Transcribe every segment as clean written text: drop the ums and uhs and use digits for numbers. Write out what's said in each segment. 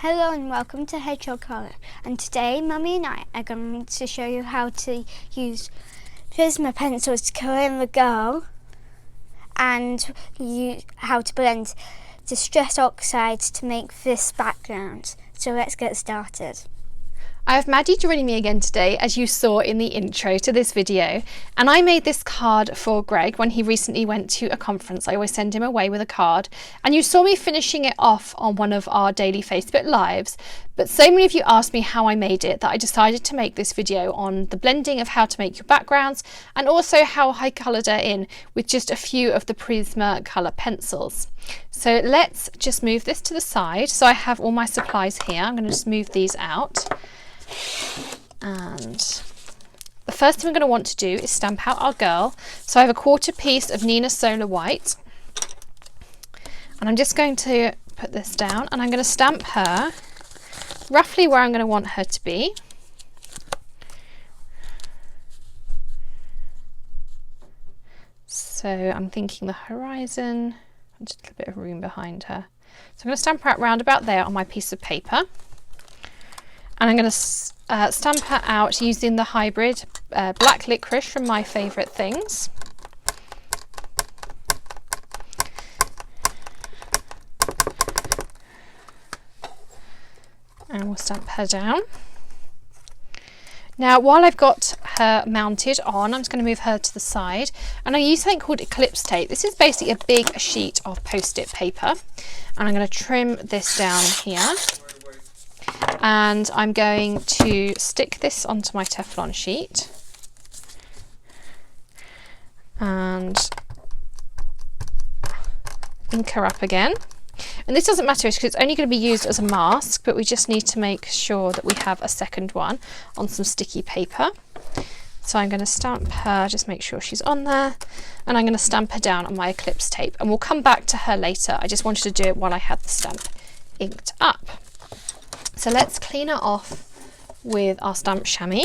Hello and welcome to Hedgehog Colour, and today Mummy and I are going to show you how to use Prisma pencils to colour in the girl and how to blend Distress Oxides to make this background. So let's get started. I have Maddie joining me again today, as you saw in the intro to this video, and I made this card for Greg when he recently went to a conference. I always send him away with a card, and you saw me finishing it off on one of our daily Facebook lives, but so many of you asked me how I made it that I decided to make this video on the blending of how to make your backgrounds and also how I coloured it in with just a few of the Prisma colour pencils. So let's just move this to the side. So I have all my supplies here. I'm going to just move these out. And the first thing we're going to want to do is stamp out our girl. So I have a quarter piece of Nina Solar White, and I'm just going to put this down and I'm going to stamp her roughly where I'm going to want her to be. So I'm thinking the horizon and just a little bit of room behind her. So I'm going to stamp her out round about there on my piece of paper. And I'm going to stamp her out using the hybrid black licorice from My Favourite Things. And we'll stamp her down. Now, while I've got her mounted on, I'm just going to move her to the side. And I use something called Eclipse tape. This is basically a big sheet of post-it paper. And I'm going to trim this down here. And I'm going to stick this onto my Teflon sheet and ink her up again. And this doesn't matter because it's only going to be used as a mask, but we just need to make sure that we have a second one on some sticky paper. So I'm going to stamp her, just make sure she's on there, and I'm going to stamp her down on my Eclipse tape, and we'll come back to her later. I just wanted to do it while I had the stamp inked up. So let's clean her off with our stamp chamois.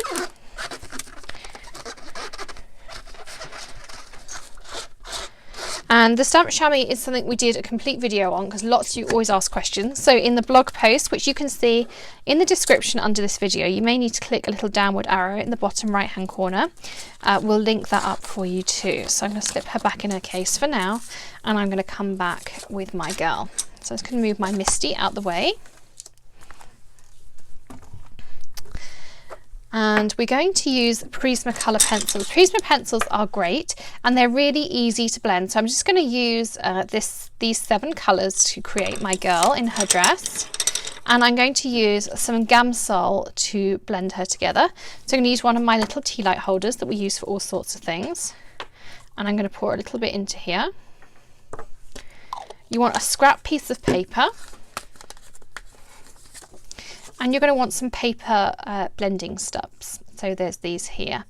And the stamp chamois is something we did a complete video on because lots of you always ask questions. So in the blog post, which you can see in the description under this video, you may need to click a little downward arrow in the bottom right hand corner. We'll link that up for you too. So I'm going to slip her back in her case for now, and I'm going to come back with my girl. So I'm just going to move my Misty out the way. And we're going to use Prisma colour pencils. Prisma pencils are great and they're really easy to blend. So I'm just going to use these 7 colours to create my girl in her dress. And I'm going to use some Gamsol to blend her together. So I'm going to use one of my little tea light holders that we use for all sorts of things. And I'm going to pour a little bit into here. You want a scrap piece of paper. And you're going to want some paper blending stubs. So there's these here.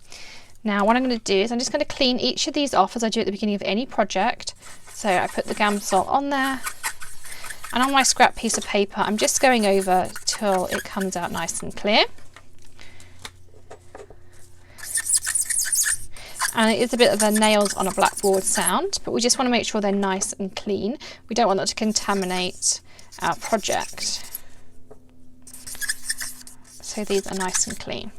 Now what I'm going to do is I'm just going to clean each of these off as I do at the beginning of any project. So I put the Gamsol on there. And on my scrap piece of paper, I'm just going over till it comes out nice and clear. And it is a bit of a nails on a blackboard sound, but we just want to make sure they're nice and clean. We don't want that to contaminate our project. So these are nice and clean.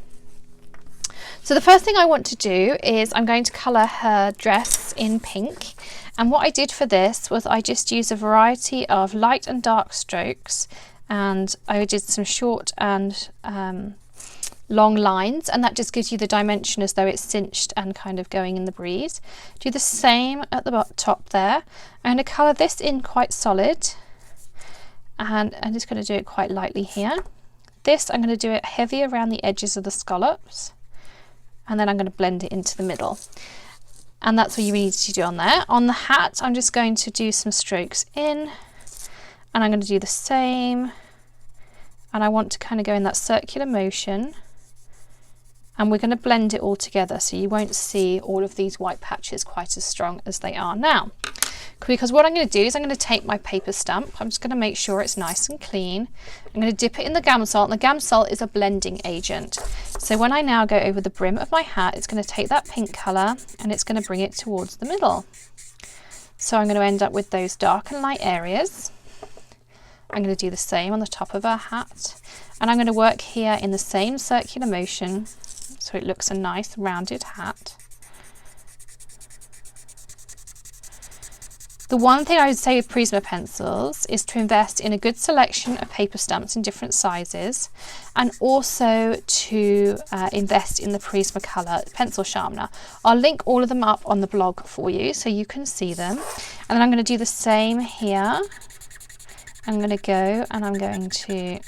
So the first thing I want to do is I'm going to colour her dress in pink. And what I did for this was I just used a variety of light and dark strokes, and I did some short and long lines, and that just gives you the dimension as though it's cinched and kind of going in the breeze. Do the same at the top there. I'm going to colour this in quite solid, and I'm just going to do it quite lightly here. This, I'm going to do it heavy around the edges of the scallops, and then I'm going to blend it into the middle. And that's what you need to do on there. On the hat, I'm just going to do some strokes in, and I'm going to do the same. And I want to kind of go in that circular motion, and we're going to blend it all together so you won't see all of these white patches quite as strong as they are now. Because what I'm going to do is I'm going to take my paper stamp. I'm just going to make sure it's nice and clean. I'm going to dip it in the Gamsol, and the Gamsol is a blending agent. So when I now go over the brim of my hat, it's going to take that pink colour and it's going to bring it towards the middle. So I'm going to end up with those dark and light areas. I'm going to do the same on the top of her hat, and I'm going to work here in the same circular motion so it looks a nice rounded hat. The one thing I would say with Prisma pencils is to invest in a good selection of paper stamps in different sizes, and also to invest in the Prisma colour pencil sharpener. I'll link all of them up on the blog for you so you can see them. And then I'm going to do the same here. I'm going to go and I'm going to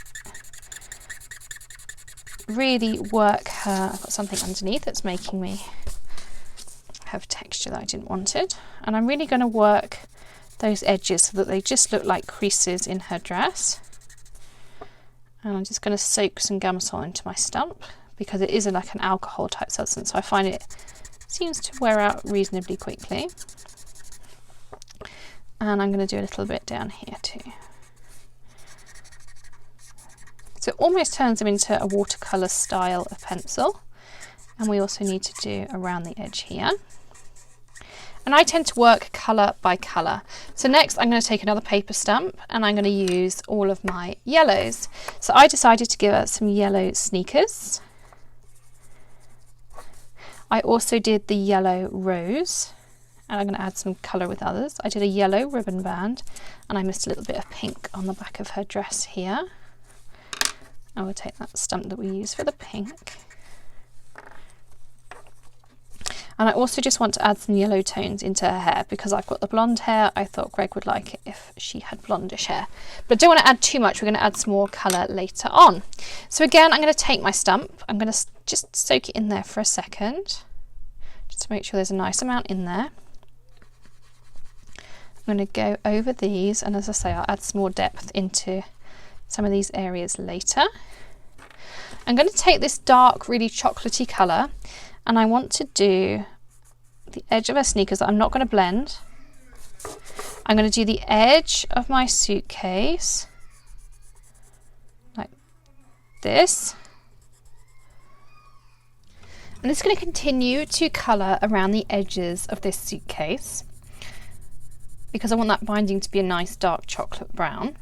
really work her. I've got something underneath that's making me have texture that I didn't wanted, and I'm really going to work those edges so that they just look like creases in her dress. And I'm just going to soak some Gamsol into my stump because it is like an alcohol type substance, so I find it seems to wear out reasonably quickly. And I'm going to do a little bit down here too. So it almost turns them into a watercolour style of pencil. And we also need to do around the edge here. And I tend to work colour by colour. So next I'm going to take another paper stamp and I'm going to use all of my yellows. So I decided to give her some yellow sneakers. I also did the yellow rose, and I'm going to add some colour with others. I did a yellow ribbon band, and I missed a little bit of pink on the back of her dress here. I will take that stump that we use for the pink. And I also just want to add some yellow tones into her hair because I've got the blonde hair. I thought Greg would like it if she had blondish hair. But I don't want to add too much. We're going to add some more colour later on. So again, I'm going to take my stump. I'm going to just soak it in there for a second, just to make sure there's a nice amount in there. I'm going to go over these, and as I say, I'll add some more depth into some of these areas later. I'm going to take this dark, really chocolatey colour, and I want to do the edge of her sneakers that I'm not going to blend. I'm going to do the edge of my suitcase like this. And it's going to continue to colour around the edges of this suitcase because I want that binding to be a nice dark chocolate brown.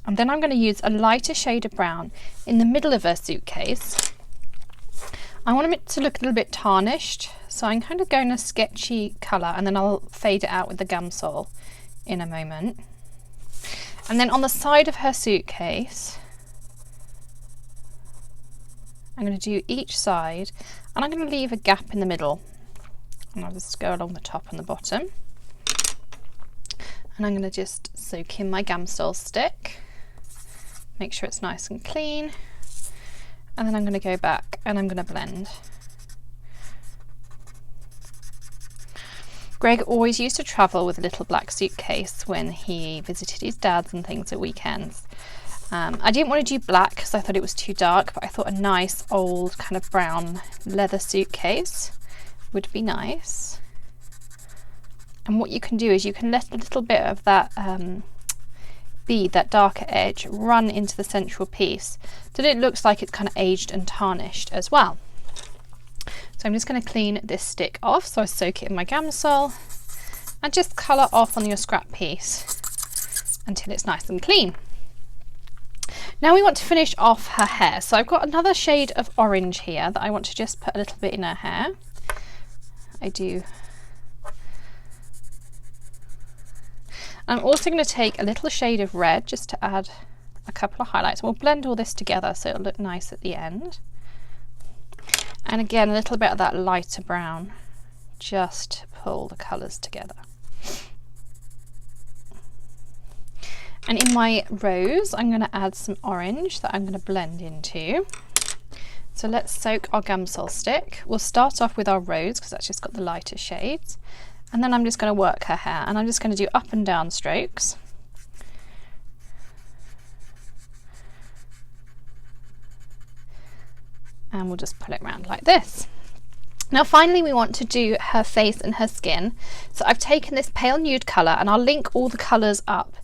And then I'm going to use a lighter shade of brown in the middle of her suitcase. I want it to look a little bit tarnished, so I'm kind of going a sketchy colour, and then I'll fade it out with the Gamsol in a moment. And then on the side of her suitcase, I'm going to do each side, and I'm going to leave a gap in the middle. And I'll just go along the top and the bottom. And I'm going to just soak in my Gamsol stick, make sure it's nice and clean. And then I'm going to go back and I'm going to blend. Greg always used to travel with a little black suitcase when he visited his dad's and things at weekends. I didn't want to do black because I thought it was too dark, but I thought a nice old kind of brown leather suitcase would be nice. And what you can do is you can let a little bit of that bead, that darker edge, run into the central piece so that it looks like it's kind of aged and tarnished as well. So I'm just going to clean this stick off. So I soak it in my Gamsol and just colour off on your scrap piece until it's nice and clean. Now we want to finish off her hair. So I've got another shade of orange here that I want to just put a little bit in her hair. I'm also going to take a little shade of red just to add a couple of highlights. We'll blend all this together so it'll look nice at the end. And again, a little bit of that lighter brown just to pull the colours together. And in my rose, I'm going to add some orange that I'm going to blend into. So let's soak our Gamsol stick. We'll start off with our rose because that's just got the lighter shades. And then I'm just going to work her hair, and I'm just going to do up and down strokes. And we'll just pull it around like this. Now finally we want to do her face and her skin. So I've taken this pale nude colour, and I'll link all the colours up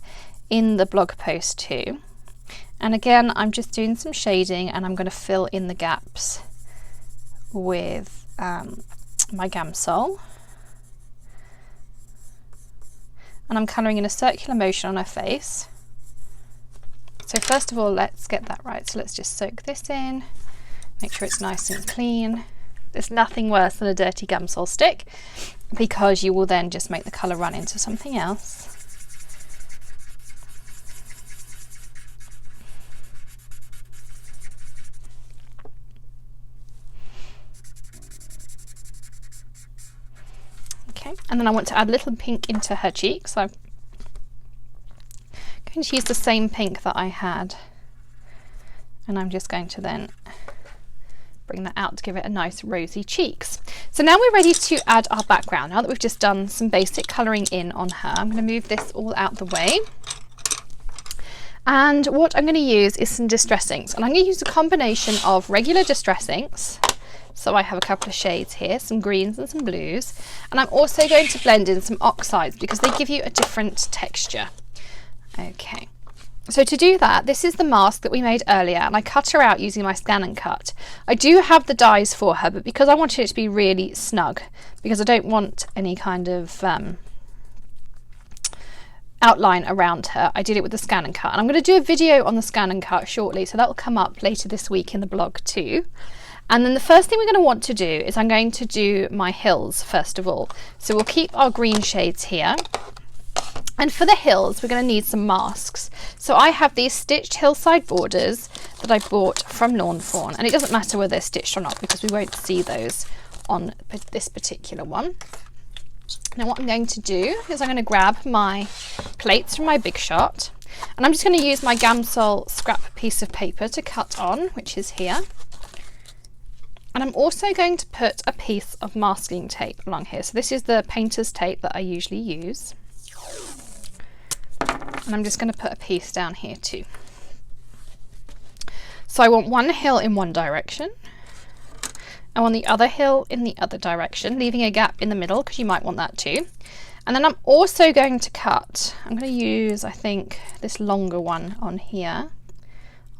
in the blog post too. And again, I'm just doing some shading, and I'm going to fill in the gaps with my Gamsol. And I'm colouring in a circular motion on her face. So first of all, let's get that right. So let's just soak this in, make sure it's nice and clean. There's nothing worse than a dirty Gamsol stick, because you will then just make the colour run into something else. Okay, and then I want to add a little pink into her cheeks. So I'm going to use the same pink that I had, and I'm just going to then bring that out to give it a nice rosy cheeks. So now we're ready to add our background. Now that we've just done some basic colouring in on her, I'm going to move this all out the way. And what I'm going to use is some distress inks, and I'm going to use a combination of regular distress inks. So I have a couple of shades here, some greens and some blues, and I'm also going to blend in some oxides because they give you a different texture. Okay, so to do that, this is the mask that we made earlier, and I cut her out using my Scan and Cut. I do have the dies for her, but because I wanted it to be really snug, because I don't want any kind of outline around her, I did it with the Scan and Cut. And I'm going to do a video on the Scan and Cut shortly, so that will come up later this week in the blog too. And then the first thing we're going to want to do is I'm going to do my hills first of all. So we'll keep our green shades here. And for the hills, we're going to need some masks. So I have these stitched hillside borders that I bought from Lawn Fawn, and it doesn't matter whether they're stitched or not because we won't see those on this particular one. Now what I'm going to do is I'm going to grab my plates from my Big Shot, and I'm just going to use my Gamsol scrap piece of paper to cut on, which is here. And I'm also going to put a piece of masking tape along here. So this is the painter's tape that I usually use. And I'm just going to put a piece down here too. So I want one hill in one direction. I want the other hill in the other direction, leaving a gap in the middle because you might want that too. And then I'm also going to cut, I'm going to use, I think, this longer one on here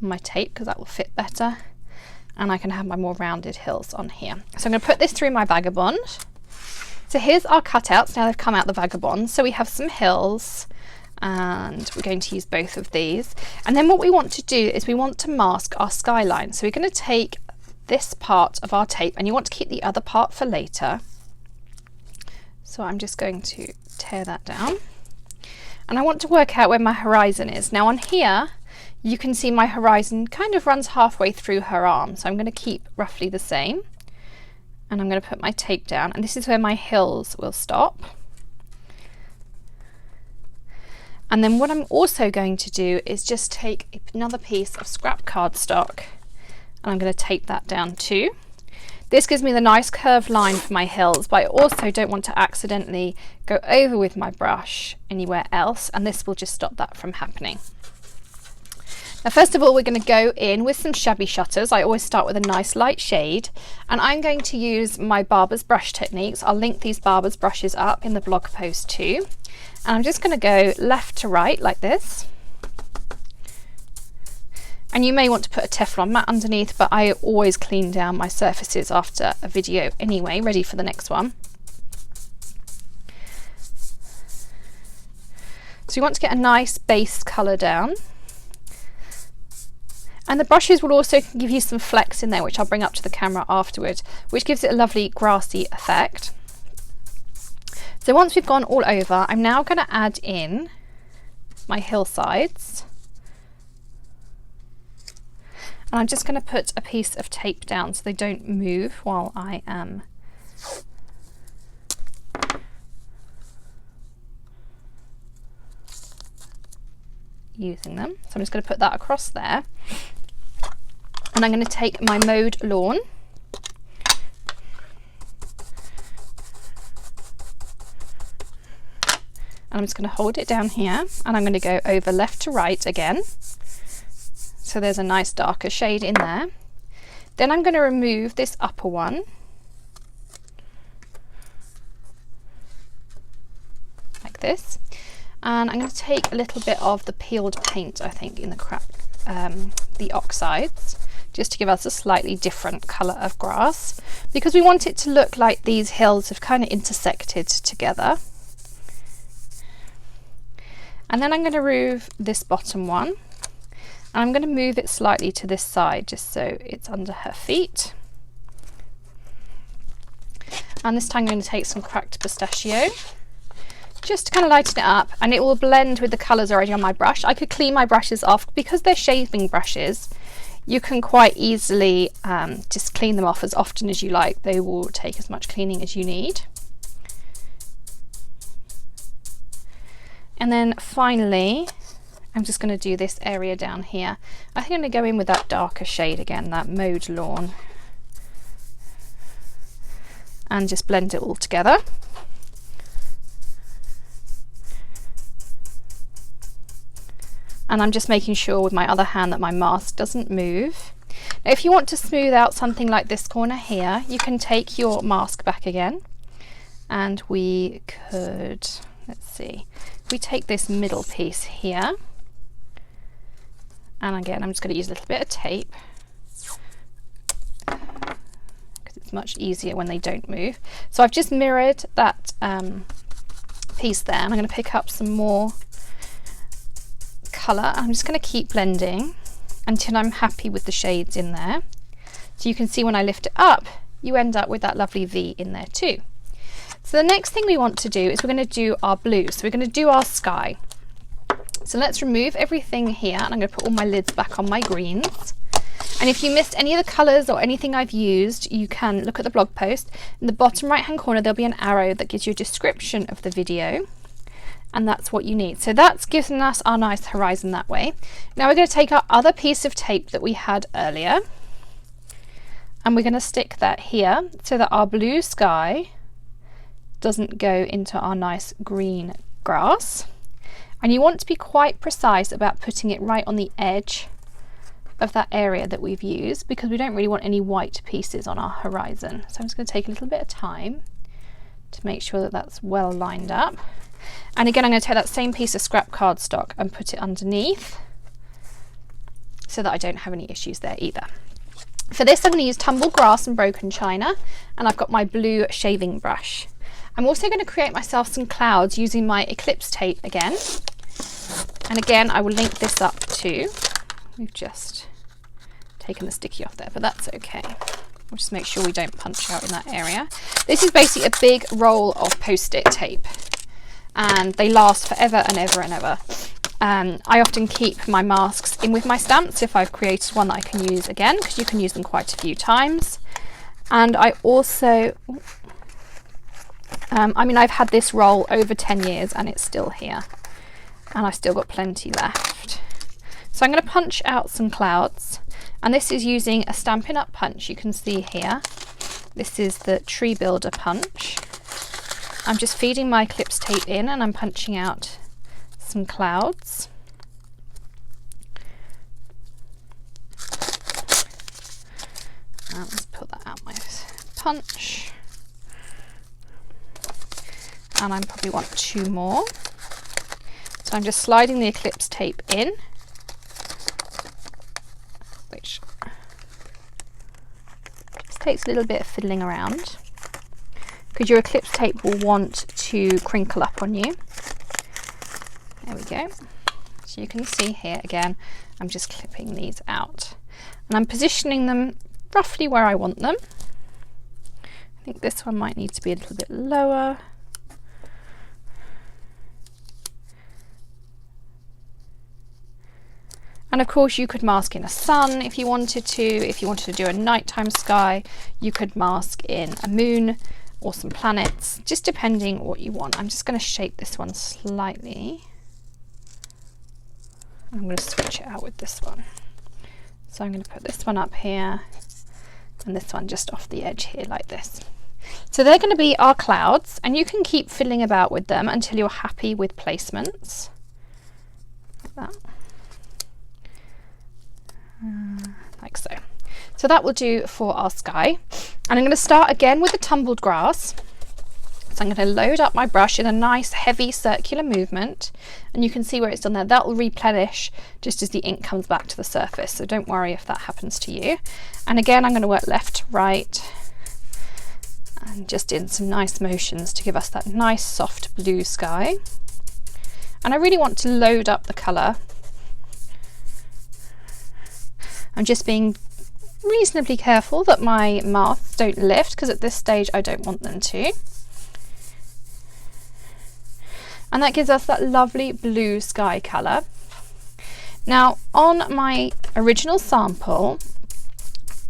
on my tape because that will fit better. And I can have my more rounded hills on here. So I'm going to put this through my Vagabond. So here's our cutouts. Now they've come out the Vagabond. So we have some hills, and we're going to use both of these. And then what we want to do is we want to mask our skyline. So we're going to take this part of our tape, and you want to keep the other part for later. So I'm just going to tear that down. And I want to work out where my horizon is. Now on here, you can see my horizon kind of runs halfway through her arm. So I'm going to keep roughly the same. And I'm going to put my tape down, and this is where my hills will stop. And then what I'm also going to do is just take another piece of scrap cardstock, and I'm going to tape that down too. This gives me the nice curved line for my hills, but I also don't want to accidentally go over with my brush anywhere else, and this will just stop that from happening. Now first of all, we're going to go in with some shabby shutters. I always start with a nice light shade, and I'm going to use my Barber's brush techniques. I'll link these Barber's brushes up in the blog post too. And I'm just going to go left to right like this. And you may want to put a Teflon mat underneath, but I always clean down my surfaces after a video anyway, ready for the next one. So you want to get a nice base colour down. And the brushes will also give you some flecks in there, which I'll bring up to the camera afterwards, which gives it a lovely grassy effect. So once we've gone all over, I'm now going to add in my hillsides. And I'm just going to put a piece of tape down so they don't move while I am using them. So I'm just going to put that across there. And I'm going to take my mowed lawn and I'm just going to hold it down here, and I'm going to go over left to right again. So there's a nice darker shade in there. Then I'm going to remove this upper one like this, and I'm going to take a little bit of the peeled paint, I think, in the Oxides, just to give us a slightly different colour of grass, because we want it to look like these hills have kind of intersected together. And then I'm going to remove this bottom one, And I'm going to move it slightly to this side just so it's under her feet. And this time I'm going to take some cracked pistachio just to kind of lighten it up, and it will blend with the colours already on my brush. I could clean my brushes off because they're shaving brushes. You can quite easily just clean them off as often as you like. They will take as much cleaning as you need. And then finally, I'm just going to do this area down here. I think I'm going to go in with that darker shade again, that Maude Lawn, and just blend it all together. And I'm just making sure with my other hand that my mask doesn't move. Now, if you want to smooth out something like this corner here, you can take your mask back again, and we could, let's see, we take this middle piece here, and again I'm just going to use a little bit of tape because it's much easier when they don't move. So I've just mirrored that piece there, and I'm going to pick up some more colour. I'm just going to keep blending until I'm happy with the shades in there. So you can see when I lift it up, you end up with that lovely V in there too. So the next thing we want to do is we're going to do our blue. So we're going to do our sky. So let's remove everything here, and I'm going to put all my lids back on my greens. And if you missed any of the colours or anything I've used, you can look at the blog post. In the bottom right hand corner there'll be an arrow that gives you a description of the video, and that's what you need. So that's given us our nice horizon that way. Now we're going to take our other piece of tape that we had earlier, and we're going to stick that here so that our blue sky doesn't go into our nice green grass. And you want to be quite precise about putting it right on the edge of that area that we've used, because we don't really want any white pieces on our horizon. So I'm just going to take a little bit of time to make sure that that's well lined up. And again, I'm going to take that same piece of scrap cardstock and put it underneath so that I don't have any issues there either. For this, I'm going to use tumbled grass and broken china, and I've got my blue shaving brush. I'm also going to create myself some clouds using my Eclipse tape again. And again, I will link this up too. We've just taken the sticky off there, but that's okay. We'll just make sure we don't punch out in that area. This is basically a big roll of post-it tape, and they last forever and ever and ever. I often keep my masks in with my stamps if I've created one that I can use again, because you can use them quite a few times. And I also, I mean, I've had this roll over 10 years and it's still here, and I've still got plenty left. So I'm going to punch out some clouds, and this is using a Stampin' Up punch. You can see here, this is the Tree Builder punch. I'm just feeding my Eclipse tape in, and I'm punching out some clouds. Let's put that out my punch. And I probably want 2 more. So I'm just sliding the Eclipse tape in, which just takes a little bit of fiddling around, because your Eclipse tape will want to crinkle up on you. There we go. So you can see here again, I'm just clipping these out, and I'm positioning them roughly where I want them. I think this one might need to be a little bit lower. And of course you could mask in a sun if you wanted to. If you wanted to do a nighttime sky, you could mask in a moon or some planets, just depending what you want. I'm just going to shape this one slightly. I'm going to switch it out with this one. So I'm going to put this one up here and this one just off the edge here like this. So they're going to be our clouds, and you can keep fiddling about with them until you're happy with placements. Like that. Like so. So that will do for our sky. And I'm going to start again with the tumbled grass. So I'm going to load up my brush in a nice heavy circular movement, and you can see where it's done there. That will replenish just as the ink comes back to the surface, so don't worry if that happens to you. And again, I'm going to work left to right and just in some nice motions to give us that nice soft blue sky. And I really want to load up the colour I'm just being reasonably careful that my masks don't lift, because at this stage I don't want them to. And that gives us that lovely blue sky colour. Now on my original sample,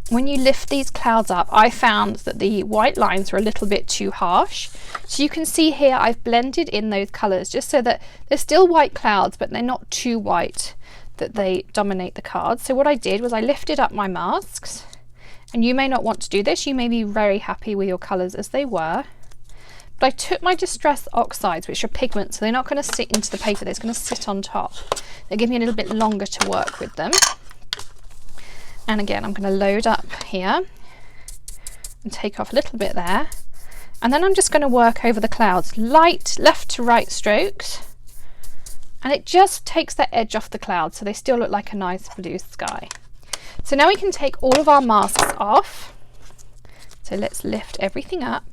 when you lift these clouds up, I found that the white lines were a little bit too harsh. So you can see here I've blended in those colours just so that they're still white clouds, but they're not too white that they dominate the cards. So what I did was I lifted up my masks, and you may not want to do this, you may be very happy with your colours as they were. But I took my Distress Oxides, which are pigments, so they're not going to sit into the paper, they're going to sit on top. They give me a little bit longer to work with them. And again, I'm going to load up here and take off a little bit there. And then I'm just going to work over the clouds, light left to right strokes. And it just takes that edge off the clouds so they still look like a nice blue sky. So now we can take all of our masks off. So let's lift everything up.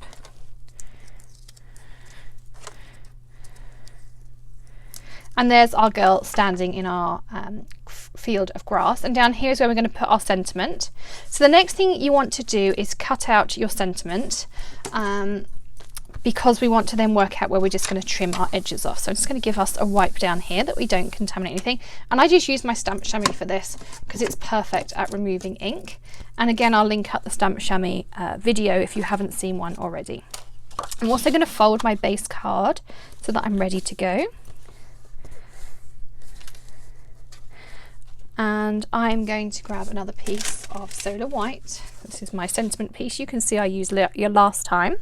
And there's our girl standing in our field of grass, and down here is where we're going to put our sentiment. So the next thing you want to do is cut out your sentiment, because we want to then work out where we're just going to trim our edges off. So I'm just going to give us a wipe down here that we don't contaminate anything, and I just use my stamp chamois for this because it's perfect at removing ink. And again, I'll link up the stamp chamois video if you haven't seen one already. I'm also going to fold my base card so that I'm ready to go. And I'm going to grab another piece of Solar White. This is my sentiment piece. You can see I used your last time.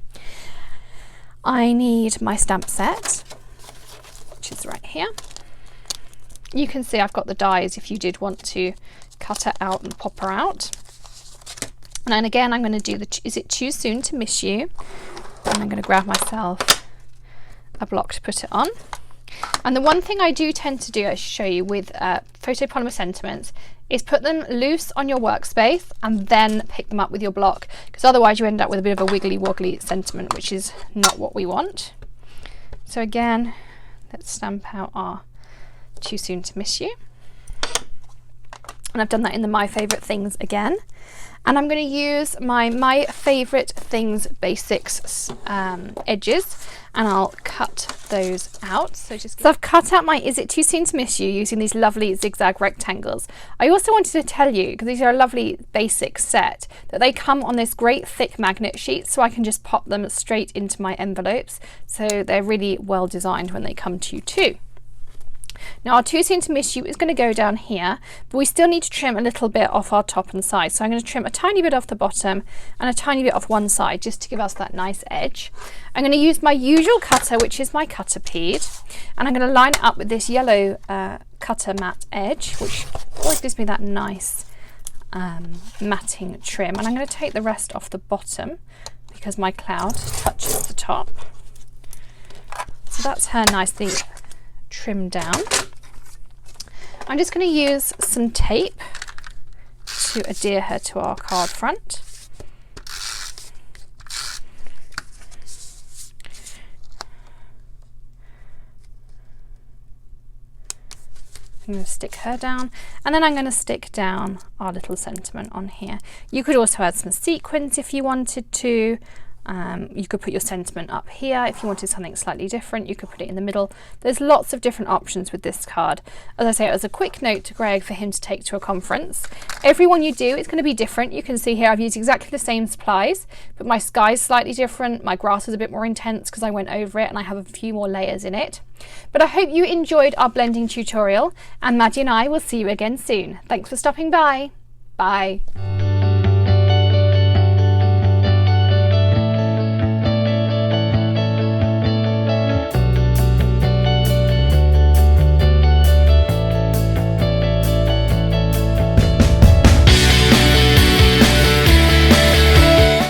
I need my stamp set, which is right here. You can see I've got the dies if you did want to cut her out and pop her out. And then again, I'm going to do the Is It Too Soon to Miss You? And I'm going to grab myself a block to put it on. And the one thing I do tend to do, I show you with photopolymer sentiments, is put them loose on your workspace and then pick them up with your block, because otherwise you end up with a bit of a wiggly woggly sentiment, which is not what we want. So again, let's stamp out our Too Soon to Miss You. And I've done that in the My Favourite Things again. And I'm going to use my Favourite Things Basics edges, and I'll cut those out. So I've cut out my Is It Too Soon to Miss You using these lovely zigzag rectangles. I also wanted to tell you, because these are a lovely basic set, that they come on this great thick magnet sheet, so I can just pop them straight into my envelopes. So they're really well designed when they come to you too. Now our Too Soon to Miss You is going to go down here, but we still need to trim a little bit off our top and side. So I'm going to trim a tiny bit off the bottom and a tiny bit off one side just to give us that nice edge. I'm going to use my usual cutter, which is my cutter peed, and I'm going to line it up with this yellow cutter matte edge, which always gives me that nice matting trim. And I'm going to take the rest off the bottom because my cloud touches the top. So that's her nicely trimmed down. I'm just going to use some tape to adhere her to our card front. I'm going to stick her down, and then I'm going to stick down our little sentiment on here. You could also add some sequins if you wanted to. You could put your sentiment up here. If you wanted something slightly different, you could put it in the middle. There's lots of different options with this card. As I say, it was a quick note to Greg for him to take to a conference. Every one you do, it's going to be different. You can see here I've used exactly the same supplies, but my sky is slightly different. My grass is a bit more intense because I went over it and I have a few more layers in it. But I hope you enjoyed our blending tutorial, and Maddie and I will see you again soon. Thanks for stopping by. Bye.